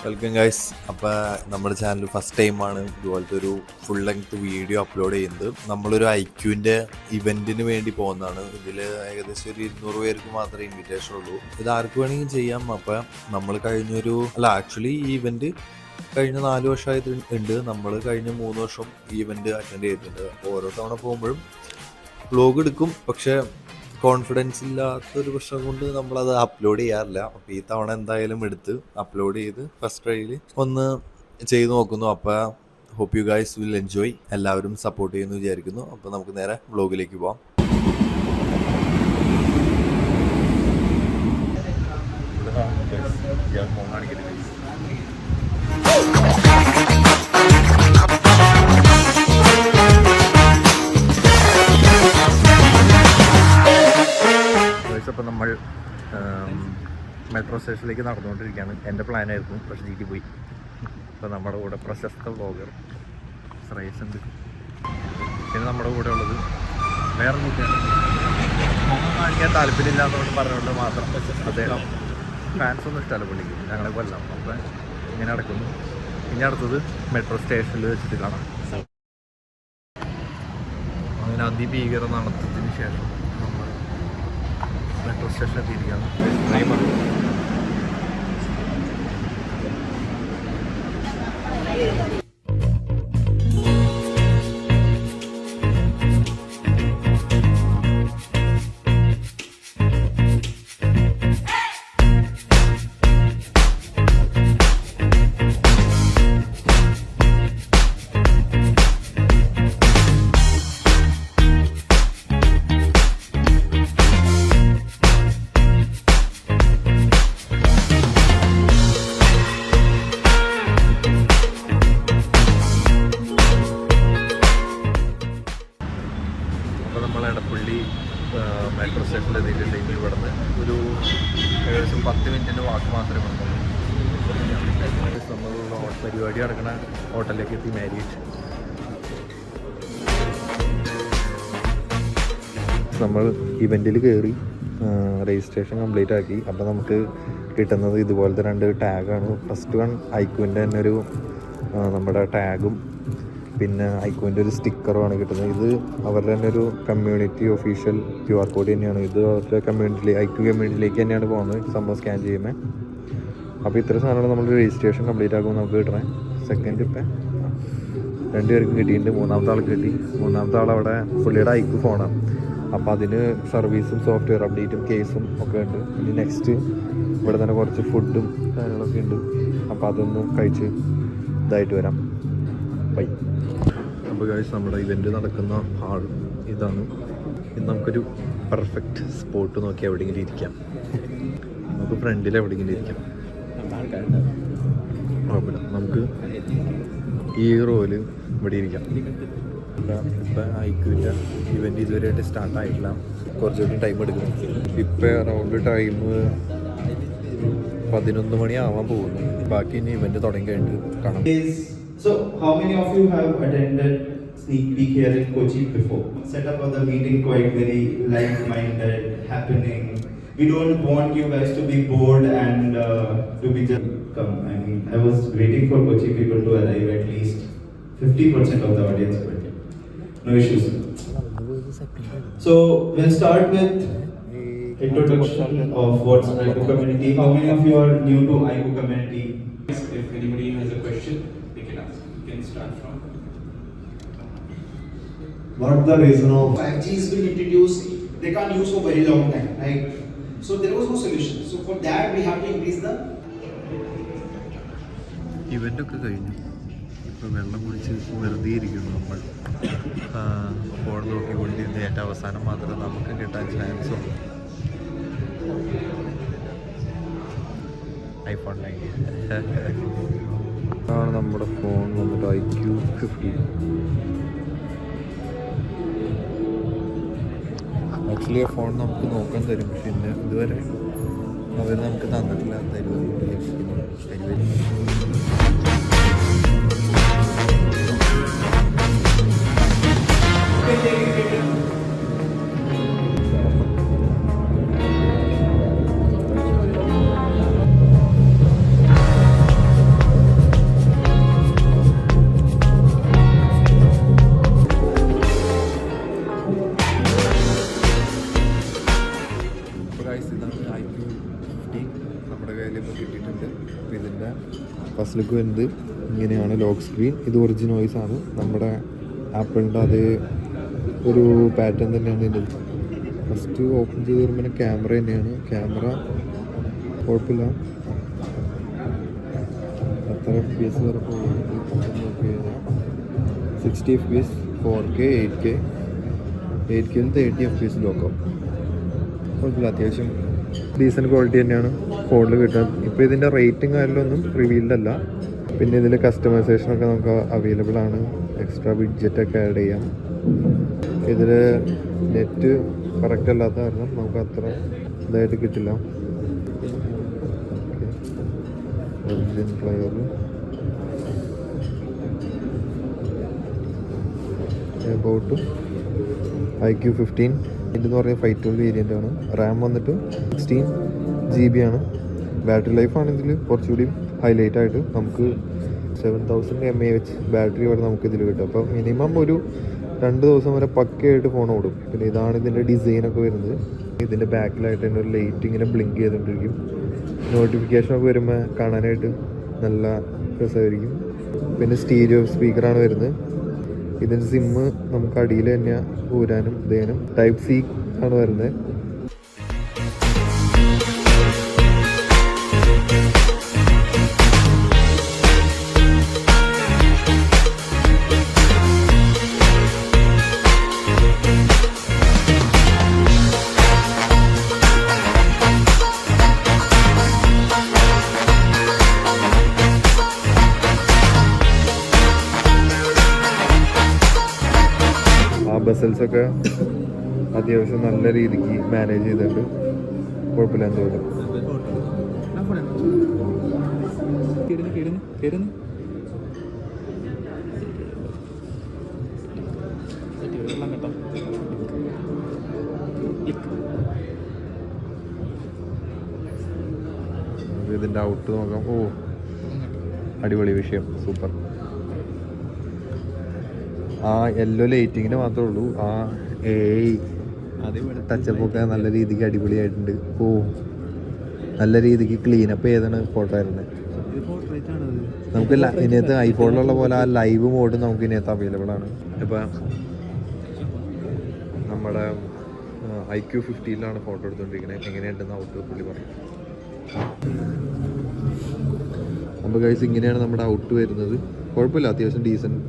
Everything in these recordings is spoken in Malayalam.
Welcome guys. അപ്പോൾ നമ്മുടെ ചാനൽ ഫസ്റ്റ് ടൈമാണ് ഇതുപോലത്തെ ഒരു ഫുൾ ലെങ്ത് വീഡിയോ അപ്ലോഡ് ചെയ്യുന്നത്. നമ്മളൊരു ഐക്യുവിൻ്റെ ഇവൻറ്റിന് വേണ്ടി പോകുന്നതാണ്. ഇതിൽ ഏകദേശം ഒരു 200 പേർക്ക് മാത്രമേ ഇൻവിറ്റേഷൻ ഉള്ളൂ. ഇത് ആർക്ക് വേണമെങ്കിലും ചെയ്യാം. അപ്പോൾ നമ്മൾ ആക്ച്വലി ഈ ഇവൻറ്റ് കഴിഞ്ഞ 4 വർഷമായിട്ട് ഉണ്ട്. നമ്മൾ കഴിഞ്ഞ 3 വർഷം ഈ ഇവൻറ്റ് അറ്റൻഡ് ചെയ്തിട്ടുണ്ട്. ഓരോ തവണ പോകുമ്പോഴും വ്ലോഗ് എടുക്കും, പക്ഷേ കോൺഫിഡൻസ് ഇല്ലാത്തൊരു പ്രശ്നം കൊണ്ട് നമ്മളത് അപ്ലോഡ് ചെയ്യാറില്ല. അപ്പോൾ ഈ തവണ എന്തായാലും എടുത്ത് അപ്ലോഡ് ചെയ്ത് ഫസ്റ്റ് ട്രൈയിൽ ഒന്ന് ചെയ്ത് നോക്കുന്നു. അപ്പോൾ hope you guys will enjoy. എല്ലാവരും സപ്പോർട്ട് ചെയ്യുമെന്ന് വിചാരിക്കുന്നു. അപ്പോൾ നമുക്ക് നേരെ വ്ലോഗിലേക്ക് പോവാം. അപ്പോൾ നമ്മൾ മെട്രോ സ്റ്റേഷനിലേക്ക് നടന്നുകൊണ്ടിരിക്കുകയാണ്. എൻ്റെ പ്ലാനായിരുന്നു, പക്ഷേ ജീറ്റി പോയി. അപ്പോൾ നമ്മുടെ കൂടെ പ്രശസ്ത വ്ളോഗർ ശ്രേയസ് ഉണ്ട്. പിന്നെ നമ്മുടെ കൂടെ ഉള്ളത് വേറെ കുട്ടിയാണ്. മുഖം കാണിക്കാൻ താല്പര്യമില്ലാത്തതുകൊണ്ട് പറഞ്ഞുകൊണ്ട് മാത്രം അദ്ദേഹം ഫാൻസൊന്നും ഇഷ്ടമല്ല പുള്ളിക്ക്, ഞങ്ങളെ കൊല്ലാം. അപ്പോൾ ഇങ്ങനെ നടക്കുന്നു. ഇനി അടുത്തത് മെട്രോ സ്റ്റേഷനിൽ വെച്ചിട്ട് കാണാം. അങ്ങനെ അതിഭീകര നടത്തത്തിന് ശേഷം നമ്മൾ മെട്രോ സ്റ്റേഷൻ എത്തിയിരിക്കുകയാണ്. മെട്രോ സ്റ്റേഷനിൽ എത്തിയിട്ടുണ്ട്. ഇനി ഇവിടെ നിന്ന് ഒരു ഏകദേശം 10 മിനിറ്റിൻ്റെ വാക്ക് മാത്രമേ ഉള്ളൂ. നമ്മളുള്ള പരിപാടി നടക്കുന്ന ഹോട്ടലിലേക്ക് എത്തി. മാരിയേറ്റ് നമ്മൾ ഇവൻറ്റിൽ കയറി രജിസ്ട്രേഷൻ കംപ്ലീറ്റ് ആക്കി. അപ്പോൾ നമുക്ക് കിട്ടുന്നത് ഇതുപോലത്തെ 2 ടാഗാണ്. ഫസ്റ്റ് വൺ ഐക്യുവിൻ്റെ തന്നെ ഒരു നമ്മുടെ ടാഗും പിന്നെ ഐക്യുവിൻ്റെ ഒരു സ്റ്റിക്കറുമാണ് കിട്ടുന്നത്. ഇത് അവരുടെ തന്നെ ഒരു കമ്മ്യൂണിറ്റി ഒഫീഷ്യൽ QR കോഡ് തന്നെയാണ്. ഇത് അവരുടെ ഐക്യു കമ്മ്യൂണിറ്റിയിലേക്ക് തന്നെയാണ് പോകുന്നത് സംഭവം സ്കാൻ ചെയ്യുന്നത്. അപ്പോൾ ഇത്ര സാധനങ്ങൾ നമ്മൾ രജിസ്ട്രേഷൻ കംപ്ലീറ്റ് ആക്കുമ്പോൾ നമുക്ക് കിട്ടണേ. സെക്കൻഡ് ഇപ്പം 2 പേർക്കും കിട്ടിയിട്ടുണ്ട്. 3ാമത്തെ ആൾക്ക് കിട്ടി. 3ാമത്തെ ആൾ അവിടെ പുള്ളിയുടെ ഐക്യു ഫോണാണ്. അപ്പോൾ അതിന് സർവീസും സോഫ്റ്റ്വെയർ അപ്ഡേറ്റും കേസും ഒക്കെ ഉണ്ട്. ഇനി നെക്സ്റ്റ് ഇവിടെ തന്നെ കുറച്ച് ഫുഡും കാര്യങ്ങളൊക്കെ ഉണ്ട്. അപ്പോൾ അതൊന്നും കഴിച്ച് ഇതായിട്ട് വരാം. ബൈ. അപ്പോൾ ഗൈസ്, നമ്മുടെ ഇവൻറ്റ് നടക്കുന്ന ഹാൾ ഇതാണ്. ഇത് നമുക്കൊരു പെർഫെക്റ്റ് സ്പോട്ട് നോക്കി എവിടെയെങ്കിലും ഇരിക്കാം. നമുക്ക് ഫ്രണ്ടിൽ എവിടെയെങ്കിലും ഇരിക്കാം. കുഴപ്പമില്ല, നമുക്ക് ഈ റോയിൽ ഇവിടെ ഇരിക്കാം. ഇപ്പം ഐക്യുവിൻ്റെ ഇവൻറ്റ് ഇതുവരെയായിട്ട് സ്റ്റാർട്ടായിട്ടില്ല. കുറച്ചുകൂടി ടൈം എടുക്കും. ഇപ്പം അറൗണ്ട് ടൈം 11 മണിയാവാൻ പോകുന്നു. ബാക്കി ഇനി ഇവൻറ്റ് തുടങ്ങി കഴിഞ്ഞിട്ട് കാണാം. So, how many of you have attended Sneak Peek here in Kochi before? Setup of the meeting quite very like-minded, happening. We don't want you guys to be bored and to be just come. I mean, I was waiting for Kochi people to arrive at least 50% of the audience, but no issues. So, we'll start with introduction of what's ICU community. How many of you are new to ICU community? If anybody has a question, start from what the reason of 5G has been introduced, they can't use for very long time, right? So there was no solution. So for that we have to increase the ഇവൻ്റൊക്കെ കഴിഞ്ഞു. ഇപ്പോൾ വെള്ളം കുടിച്ച് വെറുതെ ഇരിക്കുന്നു. നമ്മൾ ഫോൺ നോക്കിക്കൊണ്ടിരുന്ന ഏറ്റവും അവസാനം മാത്രമേ നമുക്ക് കിട്ടാൻ ചാൻസ് ഉള്ളൂ. iPhone 9 ആണ് നമ്മുടെ ഫോൺ വന്നിട്ട് IQ50. ആക്ച്വലി ആ ഫോൺ നമുക്ക് നോക്കാൻ തരും, പക്ഷെ ഇതുവരെ അവർ നമുക്ക് തന്നിട്ടില്ല. തരുവരും അപ്പോൾ ഇതിൻ്റെ ഫസ്റ്റ് ലുക്ക് വരുന്നത് ഇങ്ങനെയാണ്. Lock screen. ഇത് ഒറിജിനൽ വോയിസ് ആണ്. നമ്മുടെ ആപ്പിളിൻ്റെ അതേ ഒരു പാറ്റേൺ തന്നെയാണ് ഇതിൻ്റെ. ഫസ്റ്റ് ഓപ്പൺ ചെയ്ത് വരുമ്പോൾ ക്യാമറ തന്നെയാണ്. ക്യാമറ കുഴപ്പമില്ല. എത്ര FPS വരെ പോകുന്നത് നോക്കി കഴിഞ്ഞാൽ 60 FPS, 4K, 8K, 8Kയിൽ 30 FPS ലോക്കാവും. കുഴപ്പമില്ല, അത്യാവശ്യം ഡീസൻറ്റ് ക്വാളിറ്റി തന്നെയാണ് ഫോണിൽ കിട്ടുക. ഇപ്പോൾ ഇതിൻ്റെ റേറ്റിംഗ് കാര്യങ്ങളൊന്നും റിവീൽഡ് അല്ല. പിന്നെ ഇതിൽ കസ്റ്റമൈസേഷനൊക്കെ നമുക്ക് അവൈലബിൾ ആണ്. എക്സ്ട്രാ ബഡ്ജറ്റൊക്കെ ആഡ് ചെയ്യാം. ഇതിൽ നെറ്റ് കറക്റ്റ് അല്ലാത്ത കാരണം നമുക്ക് അത്ര ഇതായിട്ട് കിട്ടില്ല. ഒറിജിനൽ പ്ലെയർ എബൌട്ട് IQ15 ഇതെന്ന് പറഞ്ഞാൽ 512 വേരിയൻ്റ് ആണ്. റാം വന്നിട്ട് 16 GB ആണ്. ബാറ്ററി ലൈഫ് ആണെങ്കിൽ കുറച്ചുകൂടി ഹൈലൈറ്റ് ആയിട്ട് നമുക്ക് 7000 mAh ബാറ്ററി വരെ നമുക്ക് ഇതിൽ കിട്ടും. അപ്പോൾ മിനിമം ഒരു 2 ദിവസം വരെ പക്കയായിട്ട് ഫോൺ ഓടും. പിന്നെ ഇതാണ് ഇതിൻ്റെ ഡിസൈനൊക്കെ വരുന്നത്. ഇതിൻ്റെ ബാക്കിലായിട്ട് തന്നെ ഒരു ലൈറ്റ് ഇങ്ങനെ ബ്ലിങ്ക് ചെയ്തുകൊണ്ടിരിക്കും. നോട്ടിഫിക്കേഷനൊക്കെ വരുമ്പോൾ കാണാനായിട്ട് നല്ല രസമായിരിക്കും. പിന്നെ സ്റ്റീരിയോ സ്പീക്കറാണ് വരുന്നത്. ഇതിൻ്റെ സിമ്മ് നമുക്ക് അടിയിൽ തന്നെ ഊരാനും ഇതേനും. Type-C ആണ് വരുന്നത്. ബസൽസൊക്കെ അത്യാവശ്യം നല്ല രീതിക്ക് മാനേജ് ചെയ്തിട്ട് കുഴപ്പമില്ല എന്ന് തോന്നുന്നു. ഇതിൻ്റെ ഔട്ട് നോക്കാം. ഓ, അടിപൊളി വിഷയം, സൂപ്പർ. ആ യെല്ലോ ലൈറ്റിങ്ങിന് മാത്രമേ ഉള്ളൂ. ആ ടച്ചപ്പ് ഒക്കെ നല്ല രീതിക്ക് അടിപൊളിയായിട്ടുണ്ട്. ഓ, നല്ല രീതിക്ക് ക്ലീനപ്പ് ചെയ്താണ് ഫോട്ടോ ആയിരുന്നത്. നമുക്ക് ഇതിനകത്ത് ഐഫോണിലുള്ള പോലെ ആ ലൈവ് മോഡ് നമുക്ക് ഇതിനകത്ത് അവൈലബിൾ ആണ്. ഇപ്പം നമ്മുടെ IQ15 ഫോട്ടോ എടുത്തുകൊണ്ടിരിക്കുന്നത്. എങ്ങനെയുണ്ടെന്ന് ഔട്ട് പുള്ളി പറയും. അപ്പോൾ ഗൈസ് ഇങ്ങനെയാണ് നമ്മുടെ ഔട്ട് വരുന്നത്. കുഴപ്പമില്ല, അത്യാവശ്യം ഡീസൻറ്റ്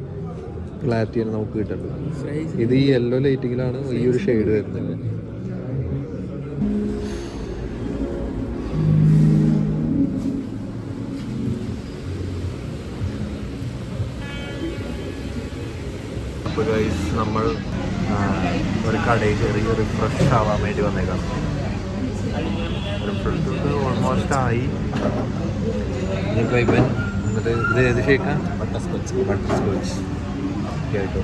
ക്ലാരിറ്റിയാണ് നമുക്ക് കിട്ടുന്നത്. ഇത് ഈ യെല്ലോ ലൈറ്റിങ്ങിലാണ് ഈ ഒരു ഷെയ്ഡ് വരുന്നത്. അപ്പോൾ ഗൈസ് നമ്മൾ ഒരു കടയിൽ കയറി റിഫ്രഷ് ആവാൻ വേണ്ടി വന്നേക്കാം. റിഫ്രഷ് ഓൾമോസ്റ്റ് ആയി. ഇനിയിപ്പോൾ ഇവൻ എന്നിട്ട് ഇത് ഏത് ഷേക്കാ? ബട്ടർ സ്കോച്ച് ആയിട്ടോ.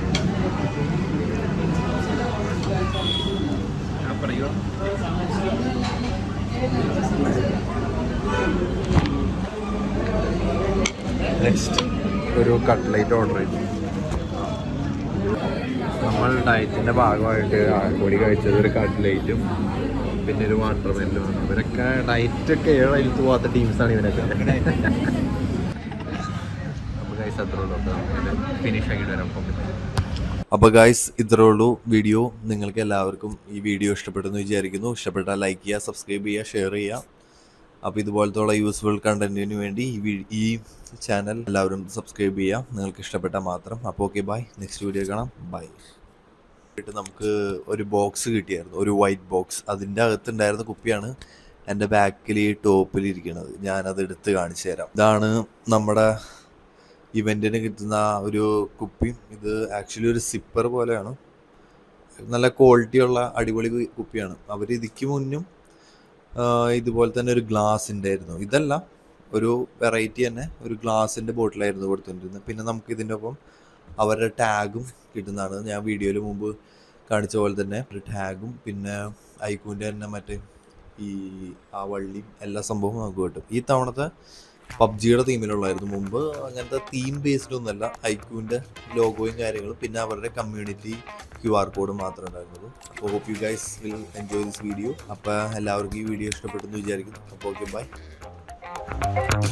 നെക്സ്റ്റ് ഒരു കട്ട്ലേറ്റ് ഓർഡർ ചെയ്തു. നമ്മൾ ഡയറ്റിൻ്റെ ഭാഗമായിട്ട് ആകെക്കൂടി കഴിച്ചത് ഒരു കട്ട്ലേറ്റും പിന്നെ ഒരു വാട്ടർ മെല്ലുമാണ്. ഇവരൊക്കെ ഡയറ്റൊക്കെ 7 അയലത്ത് പോകാത്ത ടീംസാണ് ഇവരൊക്കെ. ഫിനിഷ് ആക്കിയിട്ട് വരാം. അപ്പോൾ ഗൈസ് ഇത്രേ ഉള്ളൂ വീഡിയോ. നിങ്ങൾക്ക് എല്ലാവർക്കും ഈ വീഡിയോ ഇഷ്ടപ്പെട്ടെന്ന് വിചാരിക്കുന്നു. ഇഷ്ടപ്പെട്ടാൽ ലൈക്ക് ചെയ്യുക, സബ്സ്ക്രൈബ് ചെയ്യുക, ഷെയർ ചെയ്യുക. അപ്പോൾ ഇതുപോലത്തുള്ള യൂസ്ഫുൾ കണ്ടന്റിന് വേണ്ടി ഈ ചാനൽ എല്ലാവരും സബ്സ്ക്രൈബ് ചെയ്യുക, നിങ്ങൾക്ക് ഇഷ്ടപ്പെട്ടാൽ മാത്രം. അപ്പോൾ ഓക്കെ, ബൈ. നെക്സ്റ്റ് വീഡിയോ കാണാം. ബൈ. നമുക്ക് ഒരു ബോക്സ് കിട്ടിയായിരുന്നു, ഒരു വൈറ്റ് ബോക്സ്. അതിൻ്റെ അകത്തുണ്ടായിരുന്ന കുപ്പിയാണ് എൻ്റെ ബാക്കിൽ ഈ ടോപ്പിലിരിക്കുന്നത്. ഞാനത് എടുത്ത് കാണിച്ചു തരാം. ഇതാണ് നമ്മുടെ ഇവൻറ്റിന് കിട്ടുന്ന ഒരു കുപ്പി. ഇത് ആക്ച്വലി ഒരു സിപ്പർ പോലെയാണ്. നല്ല ക്വാളിറ്റിയുള്ള അടിപൊളി കുപ്പിയാണ്. അവർ ഇതിക്ക് മുന്നും ഇതുപോലെ തന്നെ ഒരു ഗ്ലാസിൻ്റെ ആയിരുന്നു. ഇതല്ല, ഒരു വെറൈറ്റി തന്നെ ഒരു ഗ്ലാസിൻ്റെ ബോട്ടിലായിരുന്നു കൊടുത്തുകൊണ്ടിരുന്നത്. പിന്നെ നമുക്ക് ഇതിൻ്റെ ഒപ്പം അവരുടെ ടാഗും കിട്ടുന്നതാണ്. ഞാൻ വീഡിയോയിൽ മുമ്പ് കാണിച്ച പോലെ തന്നെ ഒരു ടാഗും പിന്നെ ഐക്യൂൻ്റെ തന്നെ മറ്റേ ഈ ആ വള്ളിയും എല്ലാ സംഭവവും നമുക്ക് കിട്ടും. ഈ തവണത്തെ പബ്ജിയുടെ തീമിലുള്ളായിരുന്നു. മുമ്പ് അങ്ങനത്തെ തീം ബേസ്ഡൊന്നുമല്ല, ഐക്യൂൻ്റെ ലോഗോയും കാര്യങ്ങളും പിന്നെ അവരുടെ കമ്മ്യൂണിറ്റി QR കോഡും മാത്രമേ ഉണ്ടായിരുന്നുള്ളൂ. അപ്പോൾ hope you guys will enjoy this video. അപ്പോൾ എല്ലാവർക്കും ഈ വീഡിയോ ഇഷ്ടപ്പെട്ടെന്ന് വിചാരിക്കുന്നു. അപ്പോൾ ഓക്കെ, ബൈ. Media.